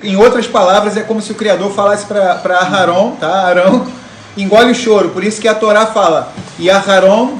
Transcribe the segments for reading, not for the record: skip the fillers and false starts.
Em outras palavras, é como se o Criador falasse para Arão, tá? Arão engole o choro. Por isso que a Torá fala, e Arão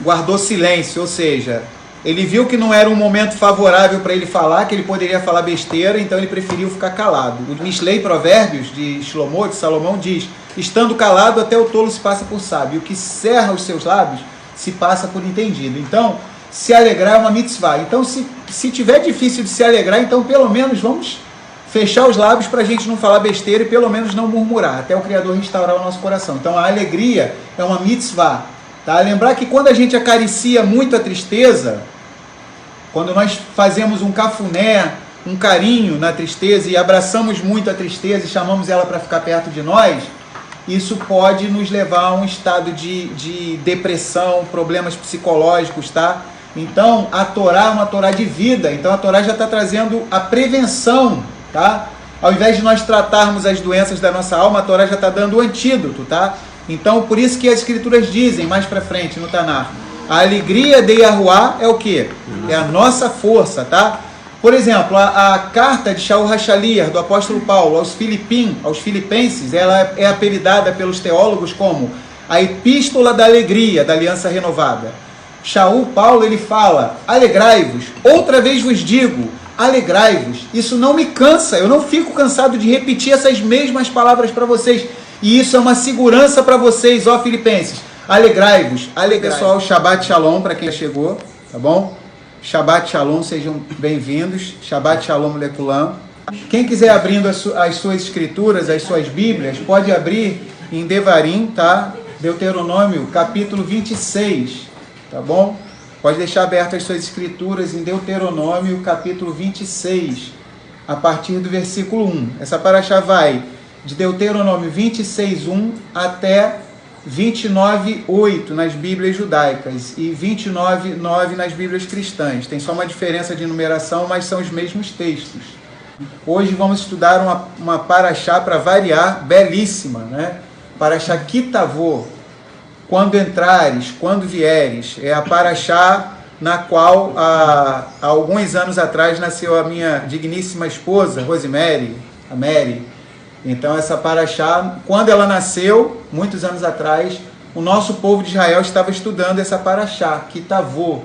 guardou silêncio, ou seja, ele viu que não era um momento favorável para ele falar, que ele poderia falar besteira, então ele preferiu ficar calado. O Mishlei Provérbios de Shlomo, de Salomão, diz, estando calado até o tolo se passa por sábio, o que cerra os seus lábios se passa por entendido. Então, se alegrar é uma mitzvah. Então, se tiver difícil de se alegrar, então pelo menos vamos fechar os lábios para a gente não falar besteira e pelo menos não murmurar, até o Criador restaurar o nosso coração. Então a alegria é uma mitzvah. Tá? Lembrar que quando a gente acaricia muito a tristeza, quando nós fazemos um cafuné, um carinho na tristeza e abraçamos muito a tristeza e chamamos ela para ficar perto de nós, isso pode nos levar a um estado de depressão, problemas psicológicos, tá? Então a Torá é uma Torá de vida, então a Torá já está trazendo a prevenção, tá? Ao invés de nós tratarmos as doenças da nossa alma, a Torá já está dando o antídoto, tá? Então, por isso que as escrituras dizem, mais para frente no Tanar, a alegria de Yahuá é o quê? É a nossa força, tá? Por exemplo, a carta de Shaul HaShaliach, do apóstolo Paulo, aos filipenses, ela é apelidada pelos teólogos como a epístola da alegria, da aliança renovada. Shaul, Paulo, ele fala, alegrai-vos, outra vez vos digo, alegrai-vos. Isso não me cansa, eu não fico cansado de repetir essas mesmas palavras para vocês. E isso é uma segurança para vocês, ó filipenses. Alegrai-vos. Pessoal, Shabbat Shalom para quem chegou, tá bom? Shabbat Shalom, sejam bem-vindos. Shabbat Shalom Lekulam. Quem quiser abrindo as suas escrituras, as suas bíblias, pode abrir em Devarim, tá? Deuteronômio, capítulo 26, tá bom? Pode deixar abertas as suas escrituras em Deuteronômio, capítulo 26, a partir do versículo 1. Essa paraxá vai de Deuteronômio 26, 1 até 29, 8 nas Bíblias judaicas e 29, 9 nas Bíblias cristãs. Tem só uma diferença de numeração, mas são os mesmos textos. Hoje vamos estudar uma paraxá para variar, belíssima, né? Paraxá Kitavô, quando entrares, quando vieres. É a paraxá na qual há alguns anos atrás nasceu a minha digníssima esposa, Rosemary, a Mary. Então essa paraxá, quando ela nasceu, muitos anos atrás, o nosso povo de Israel estava estudando essa paraxá, Kitavô.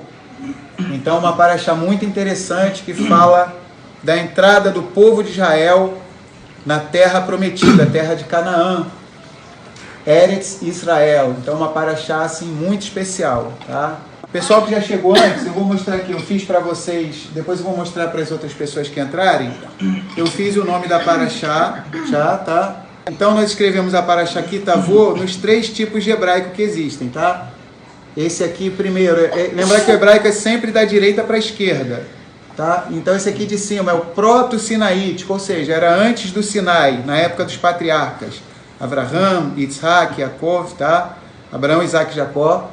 Então uma paraxá muito interessante que fala da entrada do povo de Israel na terra prometida, a terra de Canaã, Eretz Israel. Então uma paraxá assim muito especial, tá? Pessoal que já chegou antes, eu vou mostrar aqui, eu fiz para vocês, depois eu vou mostrar para as outras pessoas que entrarem. Eu fiz o nome da paraxá, já, tá? Então nós escrevemos a paraxá Kitavô nos 3 tipos de hebraico que existem, tá? Esse aqui primeiro, lembrar que o hebraico é sempre da direita para a esquerda, tá? Então esse aqui de cima é o proto-sinaítico, ou seja, era antes do Sinai, na época dos patriarcas. Abraham, Yitzhak, Yaakov, tá? Abraão, Isaac e Jacó.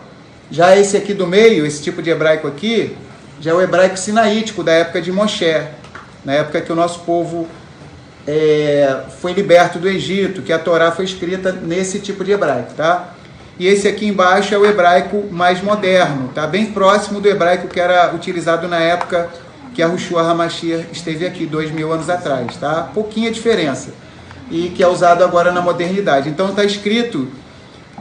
Já esse aqui do meio, esse tipo de hebraico aqui, já é o hebraico sinaítico da época de Moshe, na época que o nosso povo foi liberto do Egito, que a Torá foi escrita nesse tipo de hebraico, tá? E esse aqui embaixo é o hebraico mais moderno, tá? Bem próximo do hebraico que era utilizado na época que a Yahushua HaMashiach esteve aqui, 2000 anos atrás, tá? Pouquinha diferença. E que é usado agora na modernidade. Então está escrito,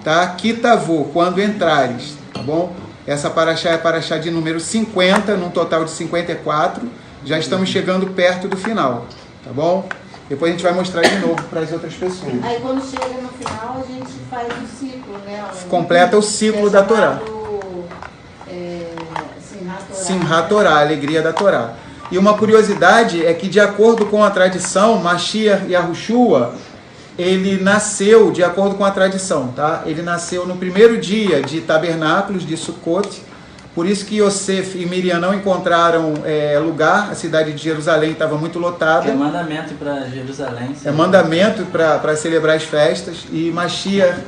tá? Kitavô, quando entrares, tá bom? Essa paraxá é a paraxá de número 50, num total de 54. Já estamos chegando perto do final, tá bom? Depois a gente vai mostrar de novo para as outras pessoas. Aí quando chega no final, a gente faz o ciclo, né? Completa o ciclo da Torá. Simhat Torá, a alegria da Torá. E uma curiosidade é que, de acordo com a tradição, Mashiach Yahushua, ele nasceu de acordo com a tradição, tá? Ele nasceu no primeiro dia de tabernáculos, de Sukkot, por isso que Yosef e Miriam não encontraram lugar, a cidade de Jerusalém estava muito lotada. É mandamento para Jerusalém. É mandamento para celebrar as festas, e Mashiach,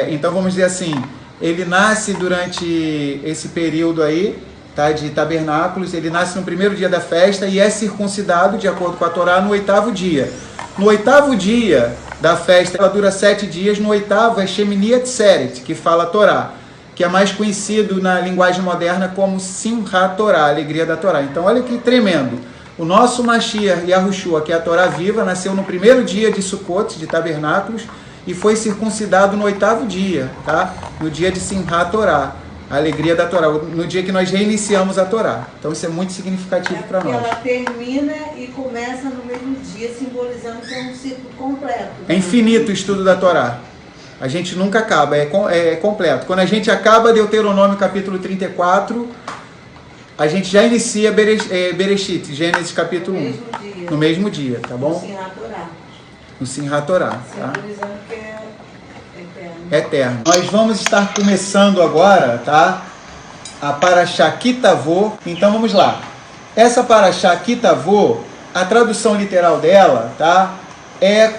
então vamos dizer assim, ele nasce durante esse período aí, tá, de tabernáculos, ele nasce no primeiro dia da festa e é circuncidado, de acordo com a Torá, no 8º dia. No 8º dia da festa, ela dura 7 dias, no 8º é Shemini Atzeret, que fala a Torá, que é mais conhecido na linguagem moderna como Simhat Torá, a alegria da Torá. Então olha que tremendo, O nosso Mashiach Yahushua, que é a Torá viva, nasceu no primeiro dia de Sukkot, de Tabernáculos, e foi circuncidado no 8º dia, tá? No dia de Simchat Torá, a alegria da Torá, no dia que nós reiniciamos a Torá. Então isso é muito significativo para nós. Ela termina e começa no mesmo dia, simbolizando que é um ciclo completo. É infinito o estudo da Torá. A gente nunca acaba, é completo. Quando a gente acaba Deuteronômio capítulo 34, a gente já inicia Bereshit, Gênesis capítulo 1. No mesmo dia, tá bom? No Simchat Torá. Tá? Simbolizando que é eterno. Eterno. Nós vamos estar começando agora, tá? A Parashá Kitavô. Então vamos lá. Essa Parashá Kitavô, a tradução literal dela, tá? É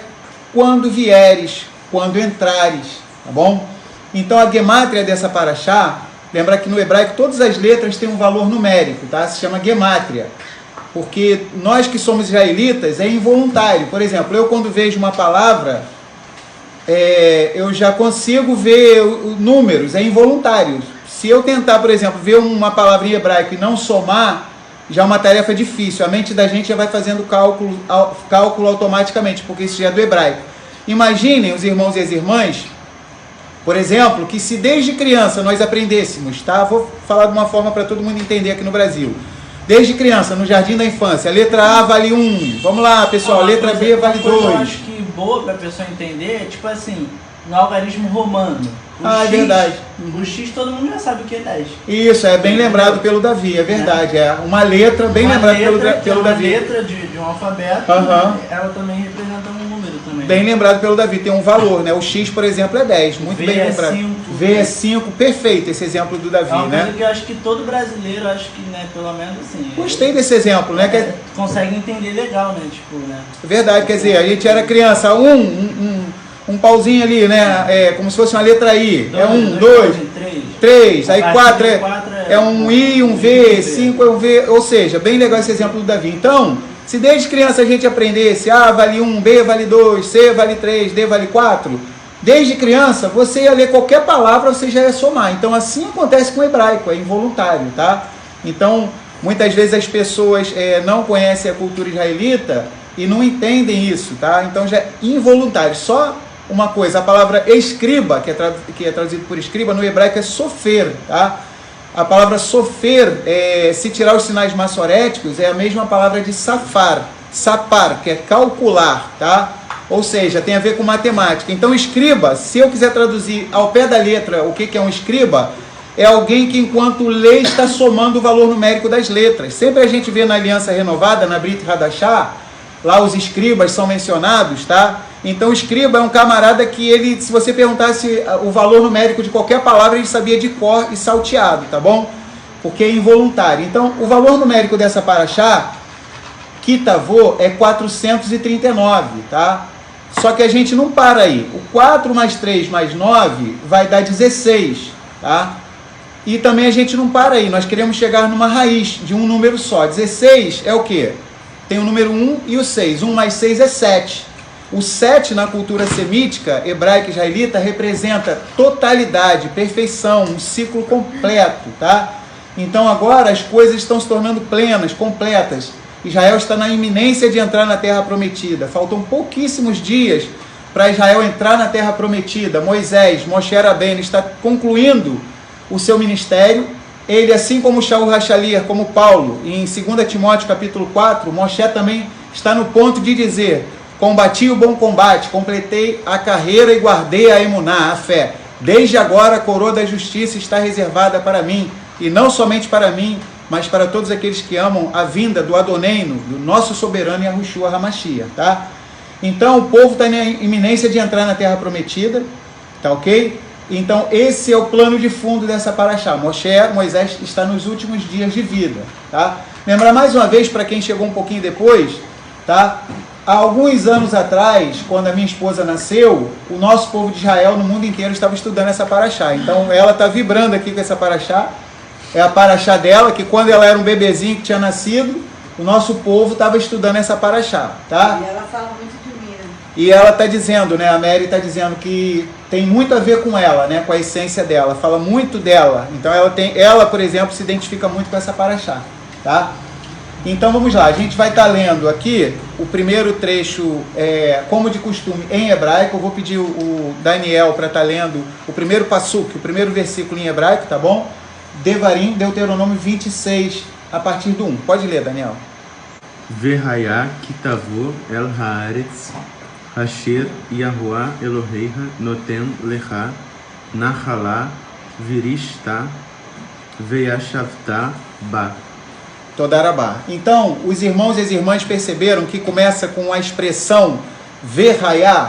quando vieres, quando entrares, tá bom? Então a gemátria dessa Parashá, lembra que no hebraico todas as letras têm um valor numérico, tá? Se chama gemátria. Porque nós que somos israelitas é involuntário. Por exemplo, eu quando vejo uma palavra, eu já consigo ver números, é involuntário. Se eu tentar, por exemplo, ver uma palavra em hebraico e não somar, já é uma tarefa difícil. A mente da gente já vai fazendo cálculo automaticamente, porque isso já é do hebraico. Imaginem os irmãos e as irmãs, por exemplo, que se desde criança nós aprendêssemos, tá? Vou falar de uma forma para todo mundo entender aqui no Brasil. Desde criança, no jardim da infância, a letra A vale 1. Vamos lá, pessoal, a letra B vale 2. Eu acho que boa para a pessoa entender é tipo assim, no algarismo romano. É verdade. O X todo mundo já sabe o que é 10. Isso, é bem lembrado pelo Davi, é verdade. É uma letra bem lembrada pelo Davi. Uma letra de um alfabeto, ela também representa um número também. Bem lembrado pelo Davi, tem um valor, né? O X, por exemplo, é 10, muito bem lembrado. V é 5, perfeito esse exemplo do Davi, né? Que eu acho que todo brasileiro, acho que, né, pelo menos assim... Gostei desse exemplo, né? Consegue entender legal, né? Tipo, né? Verdade, quer dizer, a gente era criança, um pauzinho ali, né? Como se fosse uma letra I. É 1, 2, 3, aí 4 é um I, um V, 5 é um V, ou seja, bem legal esse exemplo do Davi. Então, se desde criança a gente aprendesse A vale 1, B vale 2, C vale 3, D vale 4, desde criança você ia ler qualquer palavra, você já ia somar. Então assim acontece com o hebraico, é involuntário, tá? Então, muitas vezes as pessoas não conhecem a cultura israelita e não entendem isso, tá? Então já é involuntário. Só uma coisa, a palavra escriba, que é traduzido por escriba, no hebraico é sofer, tá? A palavra sofer, se tirar os sinais maçoréticos, é a mesma palavra de sapar, que é calcular, tá? Ou seja, tem a ver com matemática. Então, escriba, se eu quiser traduzir ao pé da letra o que é um escriba, é alguém que enquanto lê está somando o valor numérico das letras. Sempre a gente vê na Aliança Renovada, na Brit Hadashah, lá os escribas são mencionados, tá? Então o escriba é um camarada que ele, se você perguntasse o valor numérico de qualquer palavra, ele sabia de cor e salteado, tá bom? Porque é involuntário. Então o valor numérico dessa paraxá, Kitavô, é 439, tá? Só que a gente não para aí. O 4 mais 3 mais 9 vai dar 16, tá? E também a gente não para aí. Nós queremos chegar numa raiz de um número só. 16 é o quê? Tem o número 1 e o 6. 1 mais 6 é 7. O 7 na cultura semítica, hebraica e israelita, representa totalidade, perfeição, um ciclo completo, tá? Então agora as coisas estão se tornando plenas, completas. Israel está na iminência de entrar na Terra Prometida. Faltam pouquíssimos dias para Israel entrar na Terra Prometida. Moisés, Moshe Rabbeinu, está concluindo o seu ministério. Ele, assim como Shaul HaShaliach, como Paulo, em 2 Timóteo capítulo 4, Moshe também está no ponto de dizer: combati o bom combate, completei a carreira e guardei a emuná, a fé. Desde agora a coroa da justiça está reservada para mim, e não somente para mim, mas para todos aqueles que amam a vinda do Adoneino, do nosso soberano Yahushua HaMashiach, tá? Então o povo está na iminência de entrar na Terra Prometida, tá ok? Então esse é o plano de fundo dessa paraxá. Moisés está nos últimos dias de vida, tá? Lembrar mais uma vez, para quem chegou um pouquinho depois, tá? Há alguns anos atrás, quando a minha esposa nasceu, o nosso povo de Israel no mundo inteiro estava estudando essa paraxá. Então ela está vibrando aqui com essa paraxá. É a paraxá dela, que quando ela era um bebezinho que tinha nascido, o nosso povo estava estudando essa paraxá, tá? E ela fala muito de mim, né? E ela está dizendo, né? A Mary está dizendo que tem muito a ver com ela, né? Com a essência dela, fala muito dela. Então ela, por exemplo, se identifica muito com essa paraxá, tá? Então vamos lá, a gente vai estar lendo aqui o primeiro trecho, como de costume, em hebraico. Eu vou pedir o Daniel para estar lendo o primeiro passuk, o primeiro versículo em hebraico, tá bom? Devarim, Deuteronômio 26, a partir do 1. Pode ler, Daniel. Vehaya kitavo el haaretz, asher Yahuah Eloheiha noten lecha, nachalá virishta, veyashavta ba. Todarabá. Então, os irmãos e as irmãs perceberam que começa com a expressão Vehaya.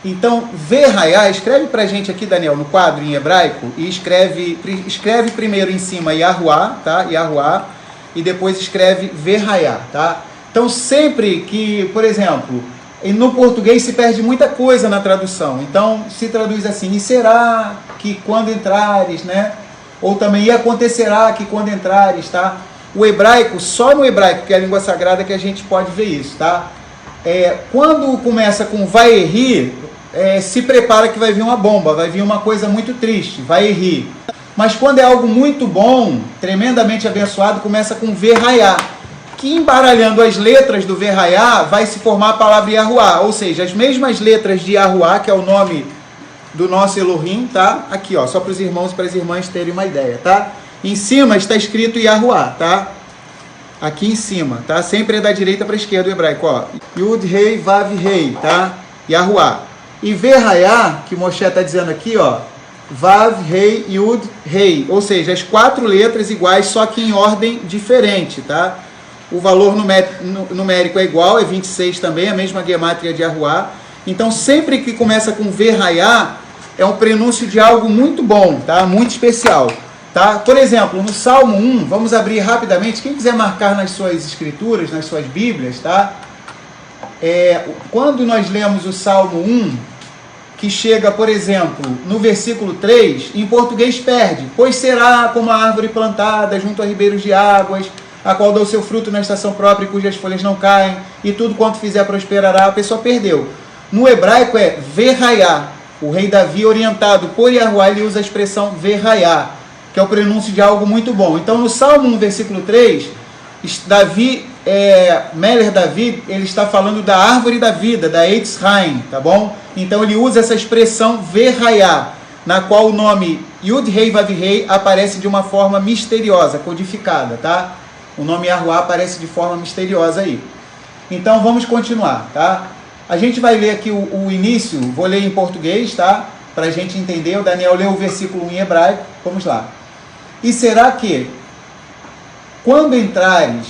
Então, Vehaya, escreve pra gente aqui, Daniel, no quadro em hebraico, e escreve primeiro em cima Yahuah, tá? Yahuah, e depois escreve Vehaya, tá? Então, sempre que, por exemplo, no português se perde muita coisa na tradução. Então, se traduz assim, e será que quando entrares, né? Ou também, e acontecerá que quando entrares, tá? O hebraico, só no hebraico, que é a língua sagrada, que a gente pode ver isso, tá? Quando começa com Vaerri, se prepara que vai vir uma bomba, vai vir uma coisa muito triste, Vaerri. Mas quando é algo muito bom, tremendamente abençoado, começa com Verraiá, que embaralhando as letras do Verraiá, vai se formar a palavra Yahuah, ou seja, as mesmas letras de Yahuah, que é o nome do nosso Elohim, tá? Aqui, ó, só para os irmãos e para as irmãs terem uma ideia, tá? Em cima está escrito Yahuah, tá? Aqui em cima, tá? Sempre é da direita para a esquerda o hebraico, ó. Yud, Rei, Vav, Rei, tá? Yahuah. E Verraiá, que Moshe está dizendo aqui, ó. Vav, Rei, Yud, Rei. Ou seja, as 4 letras iguais, só que em ordem diferente, tá? O valor numérico é igual, é 26 também, a mesma gemátria de Yahuah. Então, sempre que começa com Verraiá, é um prenúncio de algo muito bom, tá? Muito especial. Tá? Por exemplo, no Salmo 1, vamos abrir rapidamente, quem quiser marcar nas suas escrituras, nas suas bíblias, tá? Quando nós lemos o Salmo 1, que chega, por exemplo, no versículo 3, em português perde, pois será como a árvore plantada junto a ribeiros de águas, a qual dá o seu fruto na estação própria e cujas folhas não caem, e tudo quanto fizer prosperará, a pessoa perdeu. No hebraico é Verraiá, o rei Davi, orientado por Yahuah, ele usa a expressão Verraiá, que é o prenúncio de algo muito bom. Então, no Salmo 1, versículo 3, Meler Davi, ele está falando da árvore da vida, da Eitz Haim, tá bom? Então, ele usa essa expressão Verraiá, na qual o nome Yud Rei Vav Rei aparece de uma forma misteriosa, codificada, tá? O nome Yahuah aparece de forma misteriosa aí. Então, vamos continuar, tá? A gente vai ler aqui o início, vou ler em português, tá? Para a gente entender. O Daniel leu o versículo em hebraico. Vamos lá. E será que, quando entrares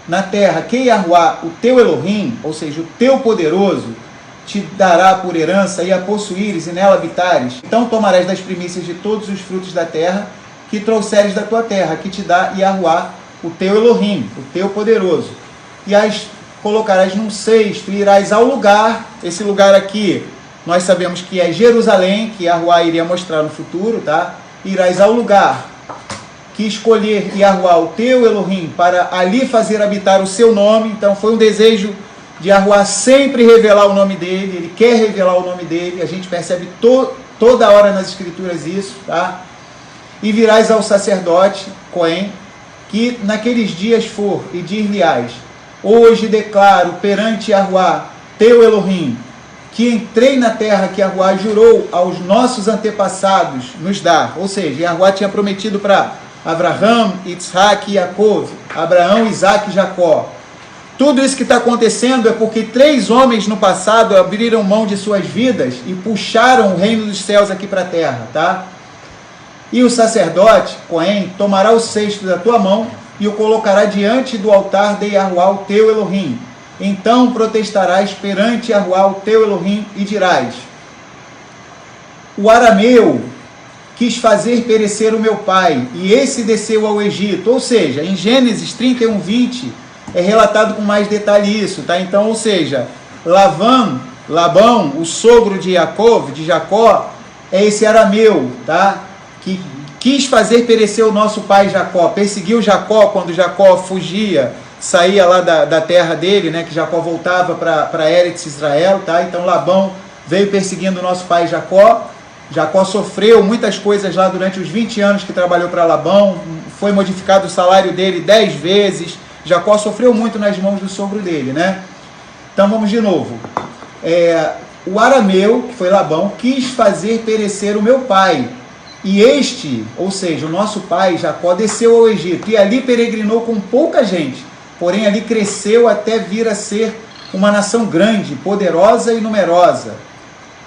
na terra que Yahuah, o teu Elohim, ou seja, o teu poderoso, te dará por herança e a possuíres e nela habitares, então tomarás das primícias de todos os frutos da terra que trouxeres da tua terra, que te dá Yahuah, o teu Elohim, o teu poderoso. E as colocarás num cesto e irás ao lugar, esse lugar aqui, nós sabemos que é Jerusalém, que Yahuah iria mostrar no futuro, tá? Irás ao lugar que escolher Yahuah, o teu Elohim, para ali fazer habitar o seu nome. Então foi um desejo de Yahuah sempre revelar o nome dele, ele quer revelar o nome dele, a gente percebe toda hora nas escrituras isso, tá? E virás ao sacerdote, Cohen, que naqueles dias for, e dir-lhe-ás, hoje declaro perante Yahuah, teu Elohim, que entrei na terra que Yahuah jurou aos nossos antepassados nos dar. Ou seja, Yahuah tinha prometido para Abraham, Isaac e Jacó, Abraão, Isaac e Jacó. Tudo isso que está acontecendo é porque 3 homens no passado abriram mão de suas vidas e puxaram o reino dos céus aqui para a terra, tá? E o sacerdote, Cohen, tomará o cesto da tua mão e o colocará diante do altar de Yahuah, o teu Elohim. Então protestarás perante Yahuah, o teu Elohim, e dirás: o arameu quis fazer perecer o meu pai, e esse desceu ao Egito. Ou seja, em Gênesis 31, 20, é relatado com mais detalhe isso, tá? Então, ou seja, Labão, o sogro de Jacó, é esse arameu, tá? Que quis fazer perecer o nosso pai Jacó, perseguiu Jacó quando Jacó fugia, saía lá da terra dele, né? Que Jacó voltava para Eretz Israel, tá? Então Labão veio perseguindo o nosso pai Jacó. Jacó sofreu muitas coisas lá durante os 20 anos que trabalhou para Labão, foi modificado o salário dele 10 vezes, Jacó sofreu muito nas mãos do sogro dele, né? Então vamos de novo. O arameu, que foi Labão, quis fazer perecer o meu pai. E este, ou seja, o nosso pai Jacó, desceu ao Egito e ali peregrinou com pouca gente. Porém ali cresceu até vir a ser uma nação grande, poderosa e numerosa.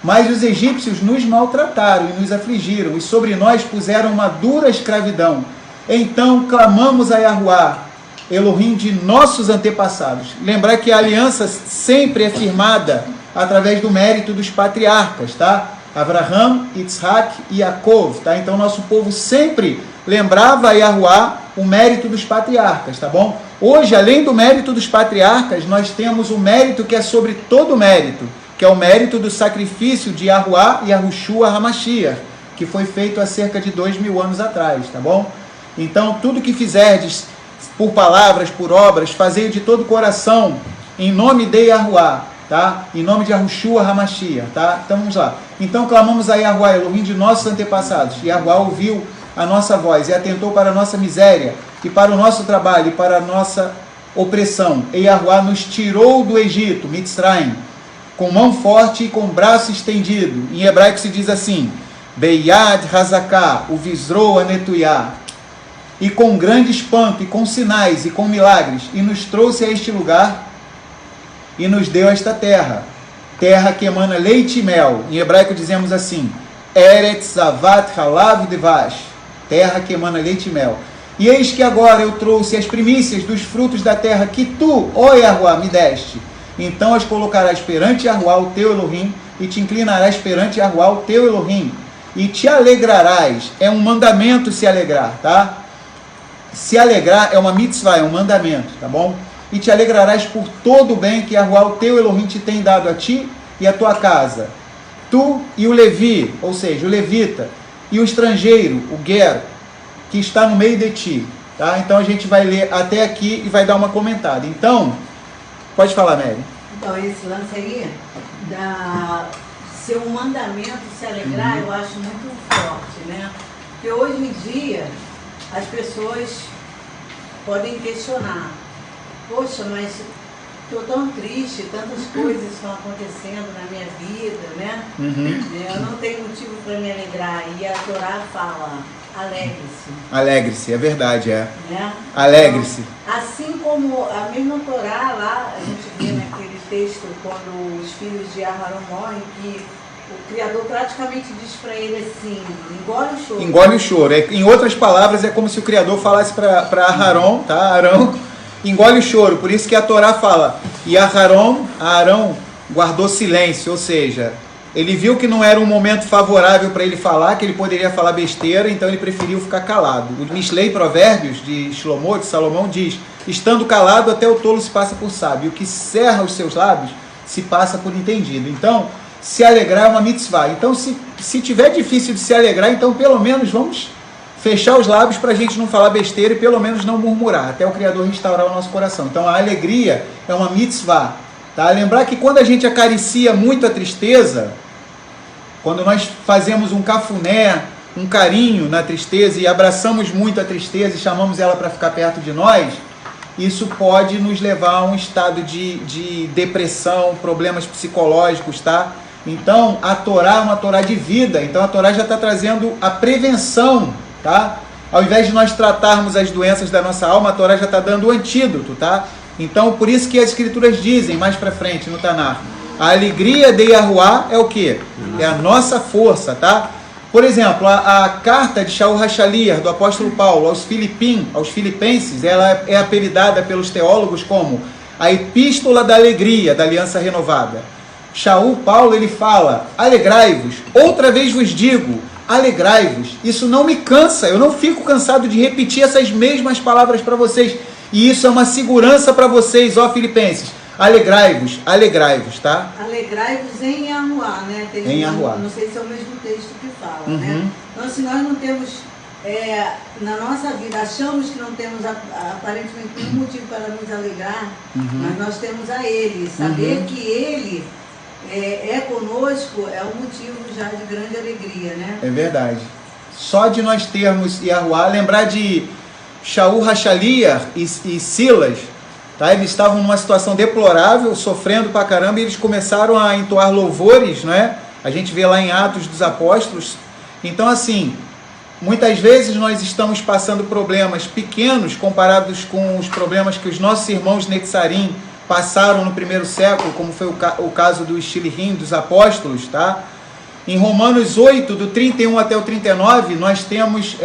Mas os egípcios nos maltrataram e nos afligiram, e sobre nós puseram uma dura escravidão. Então clamamos a Yahuá, Elohim de nossos antepassados. Lembrar que a aliança sempre é firmada através do mérito dos patriarcas, tá? Abraham, Yitzhak e Yaakov, tá? Então nosso povo sempre lembrava a Yahuá o mérito dos patriarcas, tá bom? Hoje, além do mérito dos patriarcas, nós temos o mérito que é sobre todo mérito, que é o mérito do sacrifício de Yahuá e Yahushua HaMashiach, que foi feito há cerca de 2000 anos atrás, tá bom? Então, tudo que fizerdes por palavras, por obras, fazei de todo o coração, em nome de Yahuá, tá? Em nome de Yahushua HaMashiach, tá? Então, vamos lá. Então, clamamos a Yahuá, Elohim de nossos antepassados. Yahuá ouviu a nossa voz e atentou para a nossa miséria, e para o nosso trabalho, e para a nossa opressão. E Yahuá nos tirou do Egito, Mitzrayim, com mão forte e com braço estendido. Em hebraico se diz assim, Beyad Hazaká, o Visrou Anetuyá, e com grande espanto, e com sinais, e com milagres, e nos trouxe a este lugar, e nos deu esta terra, terra que emana leite e mel. Em hebraico dizemos assim, Eretz Zavat Halav Devash, terra que emana leite e mel. E eis que agora eu trouxe as primícias dos frutos da terra que tu, ó Yahuá, me deste. Então as colocarás perante Yahuá, o teu Elohim, e te inclinarás perante Yahuá, o teu Elohim, e te alegrarás. É um mandamento se alegrar, tá? Se alegrar é uma mitzvah, é um mandamento, tá bom? E te alegrarás por todo o bem que Yahuá, o teu Elohim, te tem dado a ti e a tua casa. Tu e o Levi, ou seja, o levita, e o estrangeiro, o Ger, que está no meio de ti, tá? Então a gente vai ler até aqui e vai dar uma comentada. Então, pode falar, Mary. Então, esse lance aí, ser um mandamento, se alegrar, eu acho muito forte, né? Porque hoje em dia, as pessoas podem questionar, poxa, mas estou tão triste, tantas coisas estão acontecendo na minha vida, né? Eu não tenho motivo para me alegrar. E a Torá fala, alegre-se. Alegre-se, é verdade, é. Né? Alegre-se. Então, assim como a mesma Torá lá, a gente vê naquele texto, quando os filhos de Aharon morrem, que o Criador praticamente diz para ele assim, engole o choro. Engole o choro. Em outras palavras, é como se o Criador falasse para Aharon, tá? Arão, engole o choro. Por isso que a Torá fala, e Arão guardou silêncio, ou seja, ele viu que não era um momento favorável para ele falar, que ele poderia falar besteira, então ele preferiu ficar calado. O Mishlei Provérbios de Shlomo, de Salomão, diz, estando calado até o tolo se passa por sábio, o que cerra os seus lábios se passa por entendido. Então, se alegrar é uma mitzvah. Então, se tiver difícil de se alegrar, então pelo menos vamos fechar os lábios para a gente não falar besteira e pelo menos não murmurar, até o Criador restaurar o nosso coração. Então a alegria é uma mitzvah. Tá? Lembrar que quando a gente acaricia muito a tristeza, quando nós fazemos um cafuné, um carinho na tristeza e abraçamos muito a tristeza e chamamos ela para ficar perto de nós, isso pode nos levar a um estado de depressão, problemas psicológicos, tá? Então a Torá é uma Torá de vida, então a Torá já está trazendo a prevenção, tá? Ao invés de nós tratarmos as doenças da nossa alma, a Torá já está dando o antídoto, tá? Então, por isso que as escrituras dizem, mais para frente no Tanar, a alegria de Yahuá é o quê? É a nossa força, tá? Por exemplo, a carta de Shaul HaShaliach, do apóstolo Paulo, aos filipenses, ela é apelidada pelos teólogos como a epístola da alegria, da aliança renovada. Shaul, Paulo, ele fala, alegrai-vos, outra vez vos digo, alegrai-vos. Isso não me cansa, eu não fico cansado de repetir essas mesmas palavras para vocês. E isso é uma segurança para vocês, ó filipenses. Alegrai-vos, alegrai-vos, tá? Alegrai-vos em Yahuá, né? Em Yahuá. Não sei se é o mesmo texto que fala, né? Então, se nós não temos, na nossa vida, achamos que não temos aparentemente nenhum motivo para nos alegrar, mas nós temos a Ele. Saber que Ele é conosco é um motivo já de grande alegria, né? É verdade. Só de nós termos Yahuá, lembrar de Shaul Hachaliah e Silas, tá? Eles estavam numa situação deplorável, sofrendo pra caramba, e eles começaram a entoar louvores, não é? A gente vê lá em Atos dos Apóstolos. Então, assim, muitas vezes nós estamos passando problemas pequenos comparados com os problemas que os nossos irmãos Netzarim passaram no primeiro século, como foi o caso do Shilihim, dos apóstolos, tá? Em Romanos 8, do 31 até o 39, nós temos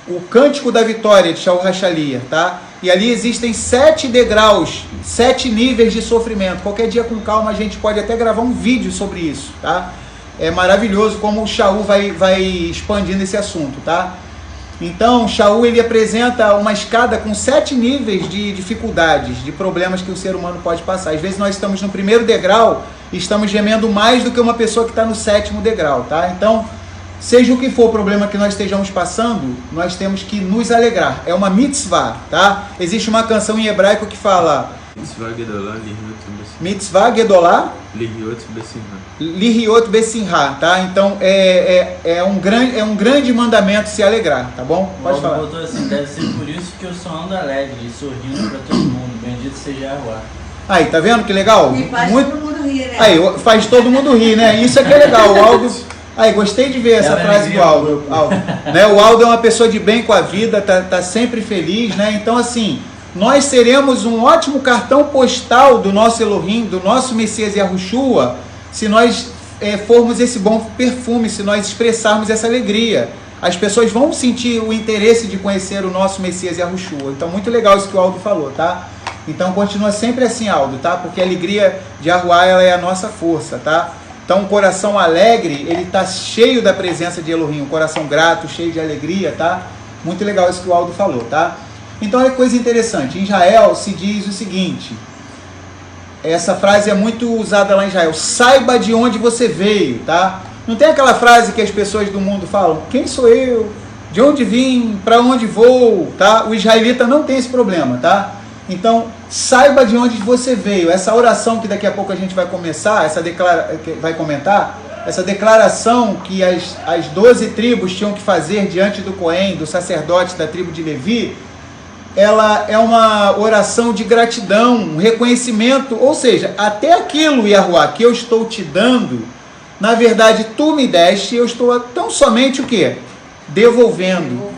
o Cântico da Vitória de Shaul Hachaliah, tá? E ali existem 7 degraus, 7 níveis de sofrimento. Qualquer dia com calma a gente pode até gravar um vídeo sobre isso, tá? É maravilhoso como o Shaul vai expandindo esse assunto, tá? Então, Shaul, ele apresenta uma escada com 7 níveis de dificuldades, de problemas que o ser humano pode passar. Às vezes nós estamos no primeiro degrau e estamos gemendo mais do que uma pessoa que está no 7º degrau, tá? Então, seja o que for o problema que nós estejamos passando, nós temos que nos alegrar. É uma mitzvah, tá? Existe uma canção em hebraico que fala... Mitzvah Gedolah Lihiot Besimha, tá? Então é um grande mandamento se alegrar, tá bom? Pode falar. Botou assim, deve ser por isso que eu só ando alegre e sorrindo para todo mundo. Bendito seja Yahuwá. Aí, tá vendo que legal? E faz todo mundo rir, né? Aí, faz todo mundo rir, né? Isso é que é legal. O Aldo... Aí, gostei de ver essa frase do Aldo. Né? O Aldo é uma pessoa de bem com a vida, tá sempre feliz, né? Então, assim... Nós seremos um ótimo cartão postal do nosso Elohim, do nosso Messias Yahushua, se nós formos esse bom perfume, se nós expressarmos essa alegria. As pessoas vão sentir o interesse de conhecer o nosso Messias Yahushua. Então, muito legal isso que o Aldo falou, tá? Então, continua sempre assim, Aldo, tá? Porque a alegria de Yahuwá, ela é a nossa força, tá? Então, um coração alegre, ele tá cheio da presença de Elohim, um coração grato, cheio de alegria, tá? Muito legal isso que o Aldo falou, tá? Então, é coisa interessante. Em Israel se diz o seguinte, essa frase é muito usada lá em Israel, saiba de onde você veio, tá? Não tem aquela frase que as pessoas do mundo falam, quem sou eu? De onde vim? Para onde vou? Tá? O israelita não tem esse problema, tá? Então, saiba de onde você veio. Essa oração que daqui a pouco a gente vai começar, vai comentar, essa declaração que as 12 tribos tinham que fazer diante do Cohen, do sacerdote da tribo de Levi, ela é uma oração de gratidão, um reconhecimento, ou seja, até aquilo, Yahuwá, que eu estou te dando, na verdade tu me deste, eu estou tão somente o quê? Devolvendo.